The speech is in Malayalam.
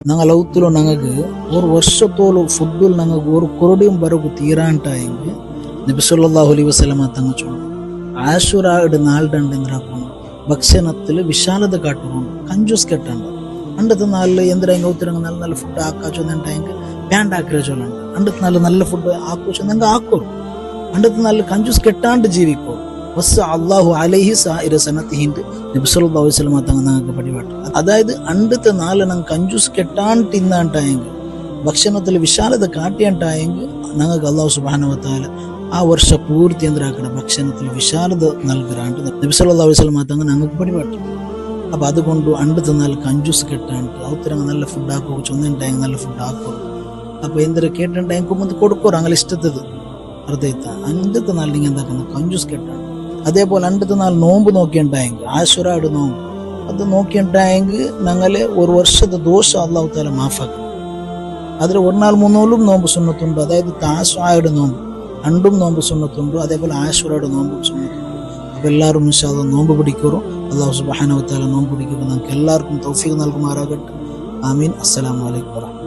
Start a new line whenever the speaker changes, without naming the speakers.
ഞങ്ങൾ ഔത്തിലോ ഞങ്ങൾക്ക് ഒരു വർഷത്തോളം ഫുഡിൽ ഞങ്ങൾക്ക് ഒരു കൊറടിയും വരക്ക് തീരാണ്ടായെങ്കിൽ നബി സല്ലല്ലാഹു അലൈഹി വസല്ലമ തങ്ങൾ ചൊല്ലും ആശുറായുടെ നാളുടെ എന്തിനാക്കണം ഭക്ഷണത്തിൽ വിശാലത കാട്ടുകൊണ്ട് കഞ്ചൂസ് കെട്ടണ്ട അണ്ടത്തെ നാളിൽ എന്തിനാ ഔത്തിരങ്ങ് നല്ല നല്ല ഫുഡ് ആക്കാച്ചോന്നുണ്ടെങ്കിൽ പ്യാൻഡ് ആക്കിയ ചൊല്ലുണ്ട് അണ്ടത്തെ നാല് നല്ല ഫുഡ് ആക്കുവെച്ചെന്നെങ്കിൽ ആക്കോളൂ അണ്ടത്തെ നാല് കഞ്ചൂസ് കെട്ടാണ്ട് ജീവിക്കോ അള്ളാഹു അലൈഹി സായിര സനത്തിഹിന്റെ നബി സല്ലല്ലാഹു അലൈഹി വസല്ലമ തങ്ങൾ ഞങ്ങൾക്ക് പടിപാട്ട്. അതായത് അണ്ടത്തെ നാല് ഞങ്ങൾ കഞ്ചൂസ് കെട്ടാണ്ട് തിന്നാണ്ടായെങ്കിൽ ഭക്ഷണത്തിൽ വിശാലത കാട്ടിയാണ്ടായെങ്കിൽ ഞങ്ങൾക്ക് അള്ളാഹു സുബ്ഹാനഹു വ തആല ആ വർഷ പൂർത്തി എന്തിനാക്കണ ഭക്ഷണത്തിൽ വിശാലത നൽകുരാണ്ട് നബി സല്ലല്ലാഹു അലൈഹി വസല്ലമ തങ്ങൾ ഞങ്ങൾക്ക് പടിപാട്ട്. അപ്പൊ അതുകൊണ്ട് അണ്ടത്തെ നാല് കഞ്ചൂസ് കെട്ടാണ്ട് അവത്തിരങ്ങ് നല്ല ഫുഡ് ആക്കുക ചൊന്നുണ്ടായെങ്കിൽ നല്ല ഫുഡ് ആക്കുക. അപ്പൊ എന്തൊരു കേട്ടിട്ടുണ്ടെങ്കിൽ മുമ്പ് കൊടുക്കോറ അങ്ങനെ ഇഷ്ടത്തത് അർദ്ധത്ത അണ്ടത്തെ നാൾ നിങ്ങൾ എന്താക്കുന്ന കഞ്ചൂസ് കെട്ടാണ്. അതേപോലെ അണ്ടത്തെ നാൾ നോമ്പ് നോക്കിയുണ്ടായെങ്കിൽ ആശുറാട് നോമ്പ് അത് നോക്കിയുണ്ടായെങ്കിൽ ഞങ്ങളെ ഒരു വർഷത്തെ ദോഷം അള്ളാഹു തആല മാഫാക്കും. അതിൽ ഒരു നാൾ മൂന്നോളും നോമ്പ് സുന്നത്തുണ്ട്. അതായത് താശുആയുടെ നോമ്പ് അണ്ടും നോമ്പ് സുന്നത്തുണ്ട്. അതേപോലെ ആശുറയുടെ നോമ്പും സുന്നത്തുണ്ട്. അപ്പൊ എല്ലാവരും ഇൻഷാ അല്ലാഹ് നോമ്പ് പിടിക്കുറോ അള്ളാഹു സുബ്ഹാനഹു വ തആല നോമ്പ് പിടിക്കുമ്പോൾ നമുക്ക് എല്ലാവർക്കും തൗഫീഖ് നൽകുമാറാകട്ടെ. ആമീൻ. അസ്സലാമു അലൈക്കും വറഹ്മത്തുള്ളാഹി.